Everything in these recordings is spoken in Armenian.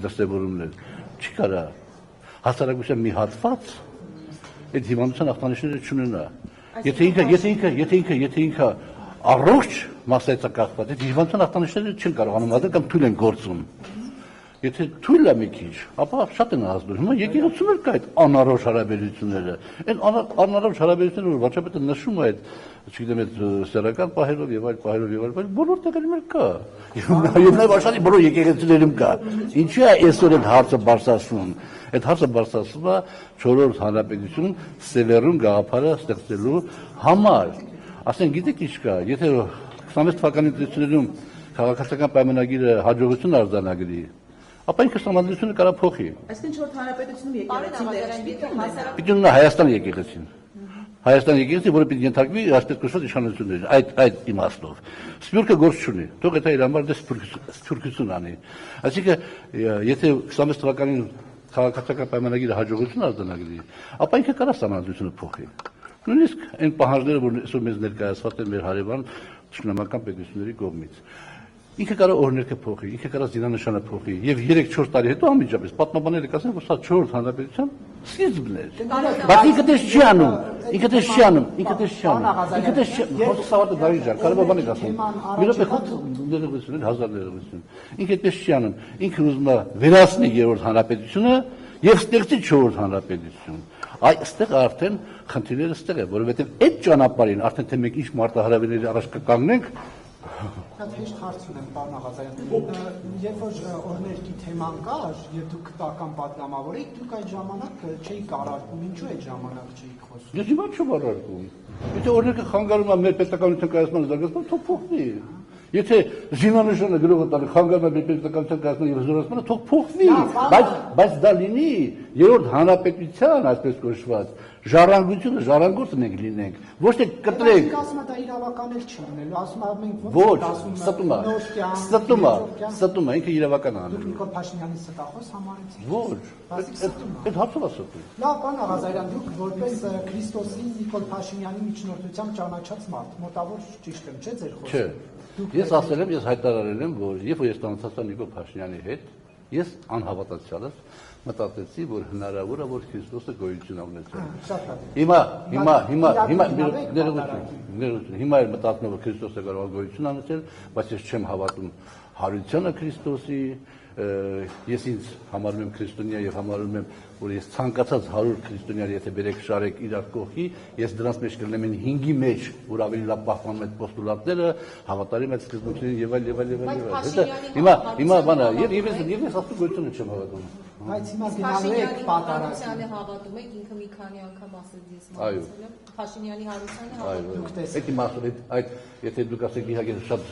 դրսևորումներ։ Չի կարա հասարակության մի հատված այդ հիվանդության ախտանիշները չունենա։ Եթե ինքը առողջ մասսայցակախված, այդ հիվանդության ախտանիշները չեն կարողանում ազդել կամ թույլ են գործում։ Եթե թույլ է մի քիչ, ապա շատ են ազդում։ Հիմա եկեղեցում էլ կա այդ անառողջ հարաբերությունները։ Այն անառողջ հարաբերությունները, որ վարչապետը նշում է այդ, չգիտեմ, այդ սեռական պահերով եւ այլ պահերով եւ այլ, բոլոր տեղերում էլ կա։ Եվ նաեւ աշխարհի բոլոր եկեղեցիներում կա։ Ինչու է այսօր այդ հարցը բարձրացնում։ Այդ հարցը բարձրացնում է 4-րդ հանրապետություն սևեռուն գաղափարը ստեղծելու համար։ Ասեն, գիտեք ինչ կա, եթե 26 թվականի ընտրություններում քաղաքացիական պայմանագիրը հաջողություն արձանագրի, ապա ինքը համանդրությունը կարա փոխի։ Այսինքն 4 հանրապետությունում եկեղեցին պիտի ունենա Հայաստան եկեղեցին։ Հայաստան եկեղեցին, որը պիտի ենթարկվի ասպետ կոչված իշխանություններին, այդ իմաստով։ Սփյուռքը գործ չունի, թող այդ իր համար սփյուռքություն անի։ Այսինքն, եթե 26 թվականին քաղաքացիական պայմանագիրը հաջողություն արձանագրի, ապա ինքը կարա համանդրությունը փոխի։ Նույնիսկ այն պահանջները, որ այսօր մեզ ներկայացված են մեր հարևան ճշնամական պետությունների կողմից։ Ինքը կարող օրինակը փոխի, ինքը կարող զինանշանը փոխի, եւ 3-4 տարի հետո անմիջապես պատմաբանները կասեն, որ սա 4 հանրապետության սկիզբն է։ Բայց ինքը դες չի անում, Խոսքսավարտը դարի ջան, կարող է բանը ասում։ Մի րոպե խոտ ներողություն, 1000 ներողություն։ Ինքը դες չի անում, ինքը ուզում է վերացնի 3-րդ հանրապետությունը եւ ստեղծի 4-րդ հանրապետություն։ Այստեղ արդեն խնդիրները ստեղ է, որովհետեւ այդ ճանապարհին արդեն թե մենք ինչ մարտահրավերների առաջ կկանգնենք, Շատ հեշտ հարց ունեմ, պարոն Աղազարյան։ Երբ որ օրհներկի թեման կար, եւ դուք քտական պատգամավոր եք, դուք այդ ժամանակ չէիք առարկում, ինչու այդ ժամանակ չէիք խոսում։ Ես հիմա չեմ առարկում։ Եթե օրհներկը խանգարում է մեր պետականության կայացման զարգացմանը, թող փոխվի։ Եթե զինանշանը գրողը տալի խանգարում է մեր պետականության կայացման եւ զորացմանը, թող փոխվի։ Բայց դա լինի 3-րդ հանրապետության, այսպես կոչված, ժառանգությունը ժառանգորդը մենք լինենք, ոչ թե կտրենք։ Ասում է դա իրավական էլ չի լինելու, ասում է մենք ոչ, ստում է, ինքը իրավական է անում։ Դուք Նիկոլ Փաշինյանի ստախոս համարեցիք։ Ոչ, այդ հարցով է ստում։ Լավ, պարոն Աղազարյան, դուք որպես Քրիստոսի Նիկոլ Փաշինյանի միջնորդությամբ ճանաչած մարդ, մոտավոր ճիշտ եմ, չէ՞ ձեր խոսքը։ Ես ասել եմ, ես հայտարարել եմ, որ երբ որ ես տանցացա Նիկոլ Փաշինյանի հետ, ես անհավատացյալս մտածեցի, որ հնարավոր է, որ Քրիստոսը գոյություն ունեցել։ Հիմա էլ մտածում եմ, որ Քրիստոսը կարող է գոյություն ունեցել, բայց ես չեմ հավատում հարությանը Քրիստոսի, ես ինձ համարում եմ քրիստոնյա եւ համարում եմ, որ ես ցանկացած 100 քրիստոնյաներ եթե բերեք շարեք իրար կողքի, ես դրանց մեջ կլինեմ 5-ի մեջ, որ ավելի լավ պահպանում այդ պոստուլատները, հավատարիմ այդ սկզբունքներին եւ այլ։ Հիմա բանա, եւ ես ասում գոյությունը չեմ հավատում։ Բայց հիմա գնալու եք պատարագի։ Հավատում եք, ինքը մի քանի անգամ ասել ես մտածել եմ, Փաշինյանի Հարությանը հավատում եք։ Այդ իմաստով այդ եթե դուք ասեք իհարկե շատ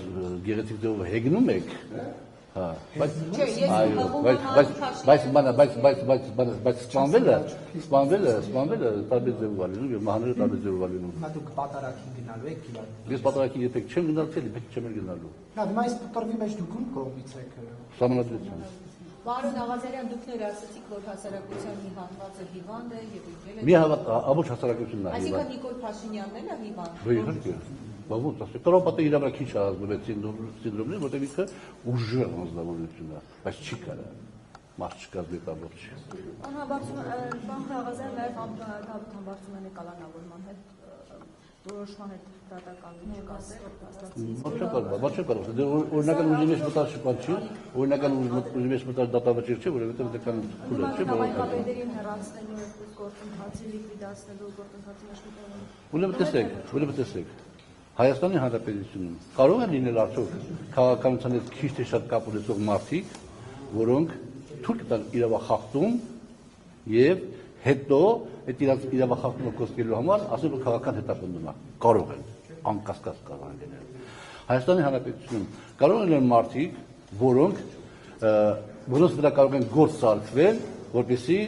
գեղեցիկ ձևով հեգնում եք, հա, բայց սպանվելը տարբեր ձևով է լինում եւ մահները տարբեր ձևով է լինում։ Հիմա դուք պատարագին գնալու եք իրար։ Ես պատարագի երբեք չեմ գնացել, երբեք չեմ գնալու։ Լավ, հիմա այս պտրվի մեջ դուք ում կողմից եք։ Սահմանադրություն։ Պարոն Աղազարյան, դուք ներասեցիք, որ հասարակության մի հատվածը հիվանդ է եւ եկել է։ Մի ամբողջ հասարակությունն է հիվանդ։ Այսինքն Նիկոլ Փաշինյանն էլ է հիվանդ։ Իհարկե։ Բավոց, ասեք, տորոպատը իր վրա քիչ ազդում է սինդրոմներ, որտեղ ինքը ուժեղ անձնավորություն է, բայց չի կարա։ Մարդ չկազմի ամբողջ։ Պարոն Աղազարյան նաև Դավիթ Համբարձումյանի կալանավորման հետ որոշման հետ դատականություն չկասել։ Ոչ կարող, օրինական ուժի մեջ մտած շփոթ չի, օրինական ուժի մեջ մտած դատավճիռ չէ, որովհետև դեկան քուլ չէ, նամակաբերդերին հեռացնելու գործընթացի լիկվիդացնելու գործընթացի մեջ ուրեմն տեսեք, Հայաստանի Հանրապետությունում կարող է լինել արդյոք քաղաքականության հետ քիչ թե շատ կապ ունեցող մարդիկ, որոնք թույլ կտան իրավախախտում եւ հետո այդ իրավախախտումը կոստելու համար ասել որ քաղաքական հետապնդում է, կարող են, անկասկած կարող են լինել։ Հայաստանի Հանրապետությունում կարող են լինել մարդիկ, որոնց վրա կարող են գործ սարքվել, որպեսզի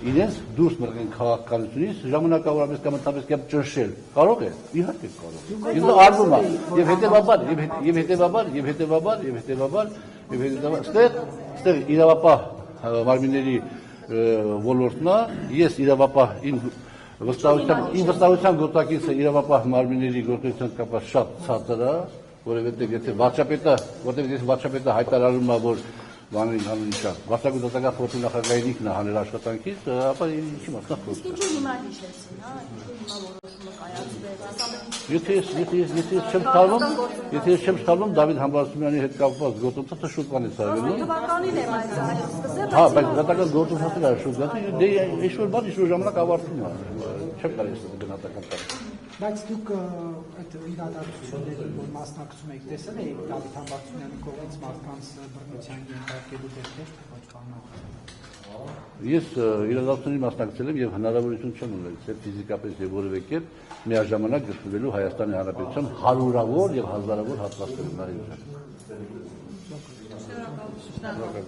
իրենց դուրս մղեն քաղաքականությունից ժամանակավորապես կամ ընդհանրապես ճնշել։ Կարող է, իհարկե կարող։ Իսկ դա արվում է եւ հետեւաբար իրավապահ մարմինների ոլորտն է, ես իրավապահ իմ վստահության գործակիցը իրավապահ մարմինների գործունեության կապած շատ ցածր է, որովհետեւ եթե վարչապետը հայտարարում է, որ բանին հանունիչա, վաստակուտատական խորհրդի նախագահի ինքն է հանել աշխատանքից, ապա ինչի մասնա Իսկ ինչու հիմա հիշեցին, հա, ինչու հիմա որոշումը կայացվեց, Եթե ես չեմ սխալվում, Դավիթ Համբարձումյանի հետ կապված գործընթացը շուտ բանից արվելու։ թվականին է բայց սկսել, Հա, բայց դատական գործընթացը շուտ գա, դե ինչ-որ բան ինչ-որ ժամանակ ավարտվում է։ Չեմ կարելի ասել գնահատական տալ։ Բայց դուք այդ իրադարձություններին, որ մասնակցում եք, տեսել եք Դավիթ Համբարձումյանի կողմից մարդկանց բռնության ենթարկելու դեպքեր, թե ոչ բանական։ Ես իրադարձություններին մասնակցել եմ եւ հնարավորություն չեմ ունեցել ֆիզիկապես եւ որևէ կերպ միաժամանակ գտնվելու Հայաստանի Հանրապետության հարյուրավոր եւ հազարավոր հատվածներում նայել։ Շնորհակալ։